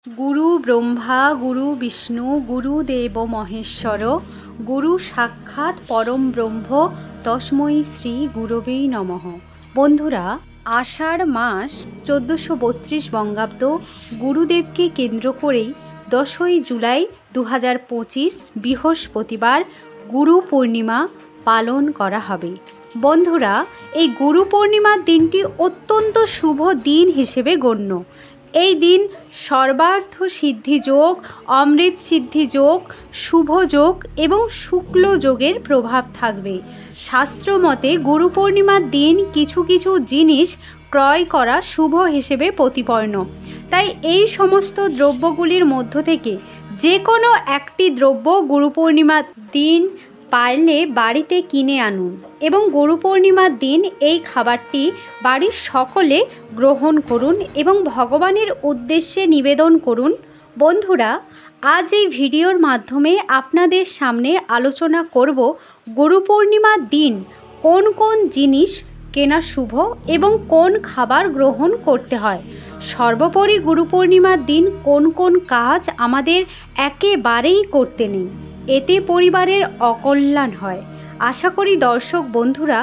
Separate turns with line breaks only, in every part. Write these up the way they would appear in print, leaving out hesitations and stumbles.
गुरु ब्रह्मा गुरु विष्णु गुरुदेव महेश्वर गुरु साक्षात् परम ब्रह्म तस्मै श्री गुरवे नमः। बंधुरा आषाढ़ मास 1432 बंगाब्द गुरुदेव के केंद्र करेই 10ই जुलाई 2025 बृहस्पतिवार गुरु पूर्णिमा पालन करा हबे। बंधुरा এই गुरु पूर्णिमार दिनटी अत्यंत शुभ दिन हिसेबे गण्य। এই দিন সর্বার্থ সিদ্ধি যোগ, অমৃত সিদ্ধি যোগ, শুভ যোগ এবং শুক্ল যোগের প্রভাব থাকবে। শাস্ত্র মতে গুরু পূর্ণিমার দিন কিছু কিছু জিনিস ক্রয় করা শুভ হিসেবে প্রতিপন্ন। তাই এই সমস্ত দ্রব্যগুলির মধ্য থেকে যে কোনো একটি দ্রব্য গুরু পূর্ণিমার দিন পারলে বাড়িতে কিনে আনুন এবং গুরু পূর্ণিমার দিন এই খাবারটি বাড়ির সকলে গ্রহণ করুন এবং ভগবানের উদ্দেশ্যে নিবেদন করুন। বন্ধুরা, আজ এই ভিডিওর মাধ্যমে আপনাদের সামনে আলোচনা করব গুরু পূর্ণিমার দিন কোন কোন জিনিস কেনা শুভ এবং কোন খাবার গ্রহণ করতে হয়। সর্বোপরি গুরু পূর্ণিমার দিন কোন কোন কাজ আমাদের একেবারেই করতে নেই, এতে পরিবারের অকল্যাণ হয়। আশা করি দর্শক বন্ধুরা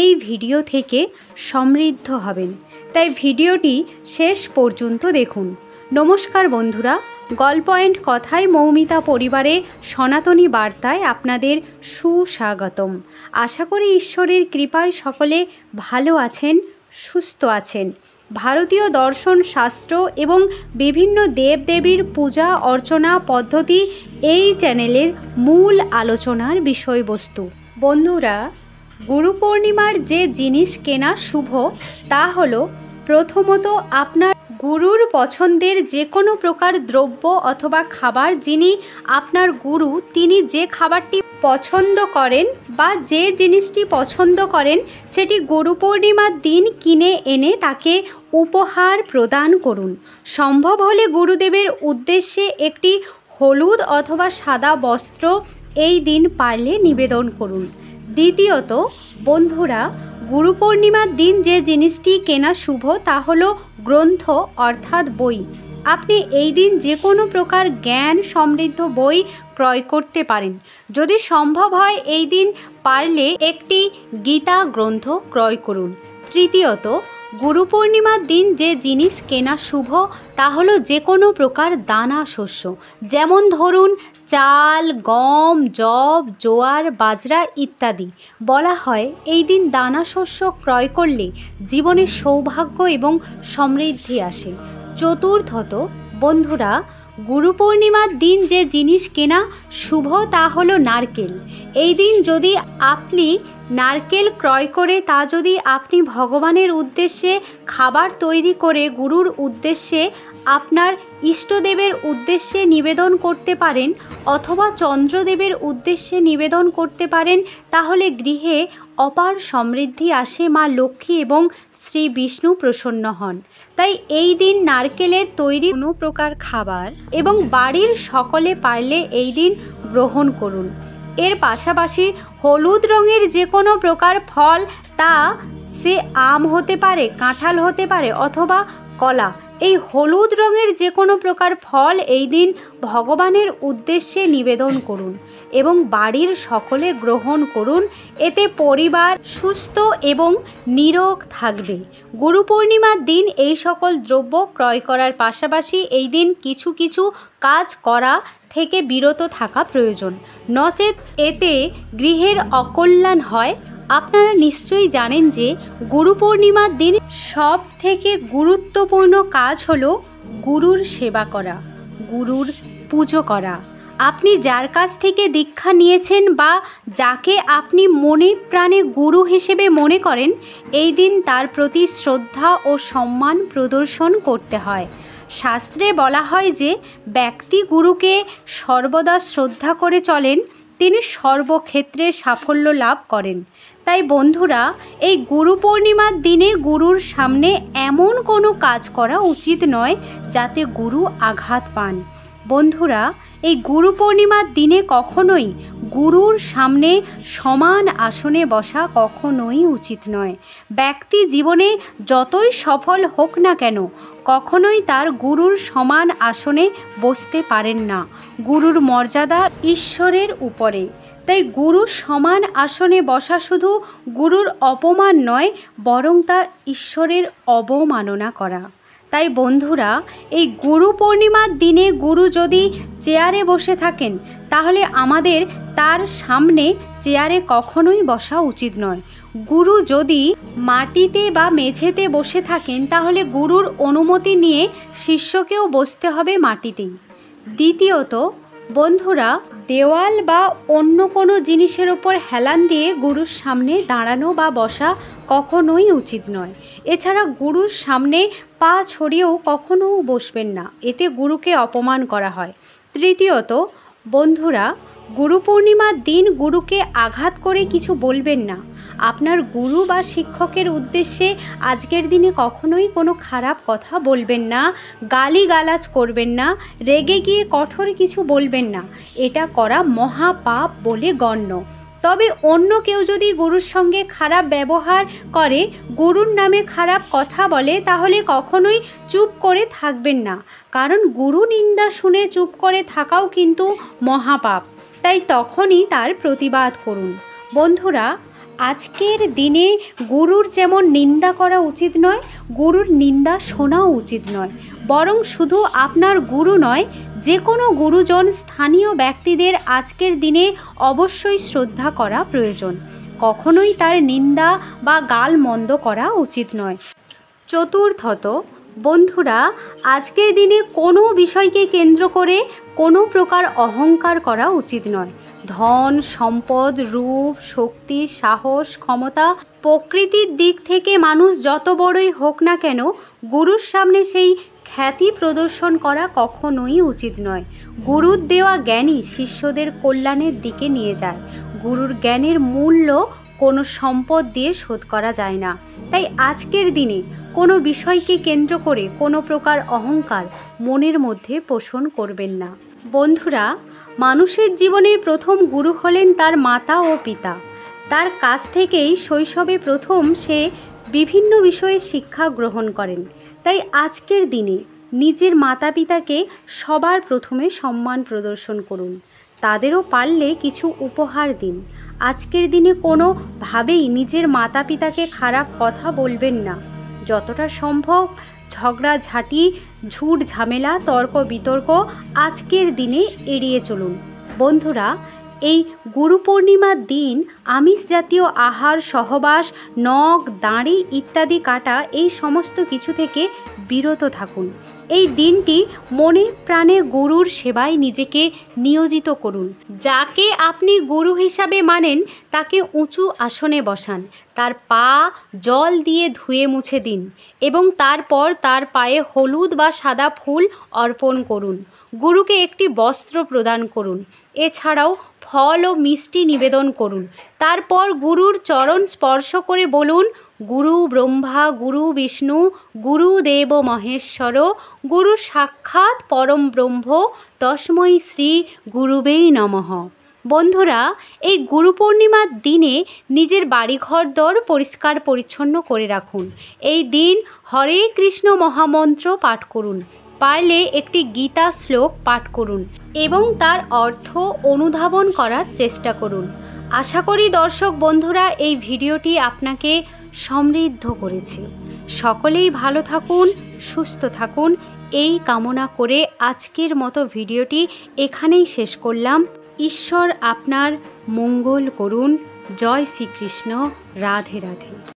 এই ভিডিও থেকে সমৃদ্ধ হবেন, তাই ভিডিওটি শেষ পর্যন্ত দেখুন। নমস্কার বন্ধুরা, গল্প অ্যান্ড কথায় মৌমিতা পরিবারে সনাতনী বার্তায় আপনাদের সুস্বাগতম। আশা করি ঈশ্বরের কৃপায় সকলে ভালো আছেন, সুস্থ আছেন। ভারতীয় দর্শন শাস্ত্র এবং বিভিন্ন দেবদেবীর পূজা অর্চনা পদ্ধতি এই চ্যানেলের মূল আলোচনার বিষয়বস্তু। বন্ধুরা, গুরু পূর্ণিমার যে জিনিস কেনা শুভ তা হলো প্রথমত আপনার গুরুর পছন্দের যে কোনো প্রকার দ্রব্য অথবা খাবার। যিনি আপনার গুরু তিনি যে খাবারটি পছন্দ করেন বা যে জিনিসটি পছন্দ করেন সেটি গুরু পূর্ণিমার দিন কিনে এনে তাকে উপহার প্রদান করুন। সম্ভব হলে গুরুদেবের উদ্দেশ্যে একটি হলুদ অথবা সাদা বস্ত্র এই দিন পারলে নিবেদন করুন। দ্বিতীয়ত বন্ধুরা, গুরু পূর্ণিমার দিন যে জিনিসটি কেনা শুভ তা হলো গ্রন্থ অর্থাৎ বই। আপনি এই দিন যে কোনো প্রকার জ্ঞান সমৃদ্ধ বই ক্রয় করতে পারেন। যদি সম্ভব হয় এই দিন পারলে একটি গীতা গ্রন্থ ক্রয় করুন। তৃতীয়ত গুরু পূর্ণিমার দিন যে জিনিস কেনা শুভ তা হলো যে কোনো প্রকার দানা শস্য, যেমন ধরুন চাল, গম, যব, জোয়ার, বাজরা ইত্যাদি। বলা হয় এই দিন দানা শস্য ক্রয় করলে জীবনে সৌভাগ্য এবং সমৃদ্ধি আসে। চতুর্থত বন্ধুরা, গুরু পূর্ণিমার দিন যে জিনিস কেনা শুভ তা হলো নারকেল। এই দিন যদি আপনি নারকেল ক্রয় করে তা যদি আপনি ভগবানের উদ্দেশ্যে খাবার তৈরি করে গুরুর উদ্দেশ্যে আপনার ইষ্টদেবের উদ্দেশ্যে নিবেদন করতে পারেন অথবা চন্দ্রদেবের উদ্দেশ্যে নিবেদন করতে পারেন, তাহলে গৃহে অপার সমৃদ্ধি আসে, মা লক্ষ্মী এবং শ্রী বিষ্ণু প্রসন্ন হন। তাই এই দিন নারকেলের তৈরি কোনো প্রকার খাবার এবং বাড়ির সকলে পারলে এই দিন গ্রহণ করুন। এর পাশাপাশি হলুদ রঙের যে কোনো প্রকার ফল, তা সে আম হতে পারে, কাঁঠাল হতে পারে অথবা কলা, এই হলুদ রঙের যে কোনো প্রকার ফল এই দিন ভগবানের উদ্দেশ্যে নিবেদন করুন এবং বাড়ির সকলে গ্রহণ করুন। এতে পরিবার সুস্থ এবং নিরোগ থাকবে। গুরু পূর্ণিমার দিন এই সকল দ্রব্য ক্রয় করার পাশাপাশি এই দিন কিছু কিছু কাজ করা থেকে বিরত থাকা প্রয়োজন, নচেত এতে গৃহের অকল্যাণ হয়। আপনারা নিশ্চয়ই জানেন যে গুরু পূর্ণিমার দিন সব থেকে গুরুত্বপূর্ণ কাজ হলো গুরুর সেবা করা, গুরুর পুজো করা। আপনি যার কাছ থেকে দীক্ষা নিয়েছেন বা যাকে আপনি মনে প্রাণে গুরু হিসেবে মনে করেন, এই দিন তার প্রতি শ্রদ্ধা ও সম্মান প্রদর্শন করতে হয়। শাস্ত্রে বলা হয় যে ব্যক্তি গুরুকে সর্বদা শ্রদ্ধা করে চলেন, তিনি সর্বক্ষেত্রে সাফল্য লাভ করেন। তাই বন্ধুরা, এই গুরু পূর্ণিমার দিনে গুরুর সামনে এমন কোনো কাজ করা উচিত নয় যাতে গুরু আঘাত পান। বন্ধুরা, এই গুরু পূর্ণিমার দিনে কখনোই গুরুর সামনে সমান আসনে বসা কখনোই উচিত নয়। ব্যক্তি জীবনে যতই সফল হোক না কেন, কখনোই তার গুরুর সমান আসনে বসতে পারেন না। গুরুর মর্যাদা ঈশ্বরের উপরে। তাই গুরুর সমান আসনে বসা শুধু গুরুর অপমান নয়, বরং তা ঈশ্বরের অবমাননা করা। তাই বন্ধুরা, এই গুরু পূর্ণিমার দিনে গুরু যদি চেয়ারে বসে থাকেন, তাহলে আমাদের তার সামনে চেয়ারে কখনোই বসা উচিত নয়। গুরু যদি মাটিতে বা মেঝেতে বসে থাকেন, তাহলে গুরুর অনুমতি নিয়ে শিষ্যকেও বসতে হবে মাটিতেই। দ্বিতীয়ত বন্ধুরা, দেওয়াল বা অন্য কোনো জিনিসের ওপর হেলান দিয়ে গুরুর সামনে দাঁড়ানো বা বসা কখনোই উচিত নয়। এছাড়া গুরুর সামনে পা ছড়িয়েও কখনও বসবেন না, এতে গুরুকে অপমান করা হয়। তৃতীয়ত বন্ধুরা, গুরু পূর্ণিমার দিন গুরুকে আঘাত করে কিছু বলবেন না। আপনার গুরু বা শিক্ষকের উদ্দেশ্যে আজকের দিনে কখনোই কোনো খারাপ কথা বলবেন না, গালিগালাজ করবেন না, রেগে গিয়ে কঠোর কিছু বলবেন না। এটা করা মহাপাপ বলে গণ্য। তবে অন্য কেউ যদি গুরুর সঙ্গে খারাপ ব্যবহার করে, গুরুর নামে খারাপ কথা বলে, তাহলে কখনোই চুপ করে থাকবেন না, কারণ গুরু নিন্দা শুনে চুপ করে থাকাও কিন্তু মহাপাপ। তাই তখনই তার প্রতিবাদ করুন। বন্ধুরা, আজকের দিনে গুরুর যেমন নিন্দা করা উচিত নয়, গুরুর নিন্দা শোনাও উচিত নয়, বরং শুধু আপনার গুরু নয়, যে কোনো গুরুজন স্থানীয় ব্যক্তিদের আজকের দিনে অবশ্যই শ্রদ্ধা করা প্রয়োজন। কখনোই তার নিন্দা বা গালমন্দ করা উচিত নয়। চতুর্থত বন্ধুরা, আজকের দিনে কোনো বিষয়কে কেন্দ্র করে কোনো প্রকার অহংকার করা উচিত নয়। ধন, সম্পদ, রূপ, শক্তি, সাহস, ক্ষমতা, প্রকৃতির দিক থেকে মানুষ যত বড়ই হোক না কেন, গুরুর সামনে সেই খ্যাতি প্রদর্শন করা কখনোই উচিত নয়। গুরুর দেওয়া জ্ঞানই শিষ্যদের কল্যাণের দিকে নিয়ে যায়। গুরুর জ্ঞানের মূল্য কোনো সম্পদ দিয়ে শোধ করা যায় না। তাই আজকের দিনে কোনো বিষয়কে কেন্দ্র করে কোনো প্রকার অহংকার মনের মধ্যে পোষণ করবেন না। বন্ধুরা, মানুষের জীবনের প্রথম গুরু হলেন তার মাতা ও পিতা। তার কাছ থেকেই শৈশবে প্রথম সে বিভিন্ন বিষয়ে শিক্ষা গ্রহণ করেন। তাই আজকের দিনে নিজের মাতা পিতাকে সবার প্রথমে সম্মান প্রদর্শন করুন। তাদেরও পারলে কিছু উপহার দিন। আজকের দিনে কোনোভাবেই নিজের মাতা পিতাকে খারাপ কথা বলবেন না। যতটা সম্ভব ঝগড়াঝাঁটি, ঝুট ঝামেলা, তর্ক বিতর্ক আজকের দিনে এড়িয়ে চলুন। বন্ধুরা, এই গুরু পূর্ণিমার দিন আমিষ জাতীয় আহার, সহবাস, নখ, দাড়ি ইত্যাদি কাটা, এই সমস্ত কিছু থেকে বিরত থাকুন। এই দিনটি মনে প্রাণে গুরুর সেবায় নিজেকে নিয়োজিত করুন। যাকে আপনি গুরু হিসাবে মানেন তাকে উঁচু আসনে বসান, তার পা জল দিয়ে ধুয়ে মুছে দিন এবং তারপর তার পায়ে হলুদ বা সাদা ফুল অর্পণ করুন। গুরুকে একটি বস্ত্র প্রদান করুন। এছাড়াও ফল ও মিষ্টি নিবেদন করুন। তারপর গুরুর চরণ স্পর্শ করে বলুন, গুরু ব্রহ্মা, গুরু বিষ্ণু, গুরুদেব মহেশ্বর, গুরু সাক্ষাৎ পরম ব্রহ্ম, তস্मै শ্রী গুরুবে নমঃ। বন্ধুরা, এই গুরু পূর্ণিমার দিনে নিজের বাড়িঘর দর পরিষ্কার পরিচ্ছন্ন করে রাখুন। এই দিন হরে কৃষ্ণ মহামন্ত্র পাঠ করুন। পারলে একটি গীতা শ্লোক পাঠ করুন এবং তার অর্থ অনুধাবন করার চেষ্টা করুন। আশা করি দর্শক বন্ধুরা, এই ভিডিওটি আপনাকে সমৃদ্ধ করেছে। সকলেই ভালো থাকুন, সুস্থ থাকুন, এই কামনা করে আজকের মতো ভিডিওটি এখানেই শেষ করলাম। ঈশ্বর আপনার মঙ্গল করুন। জয় শ্রীকৃষ্ণ। রাধে রাধে।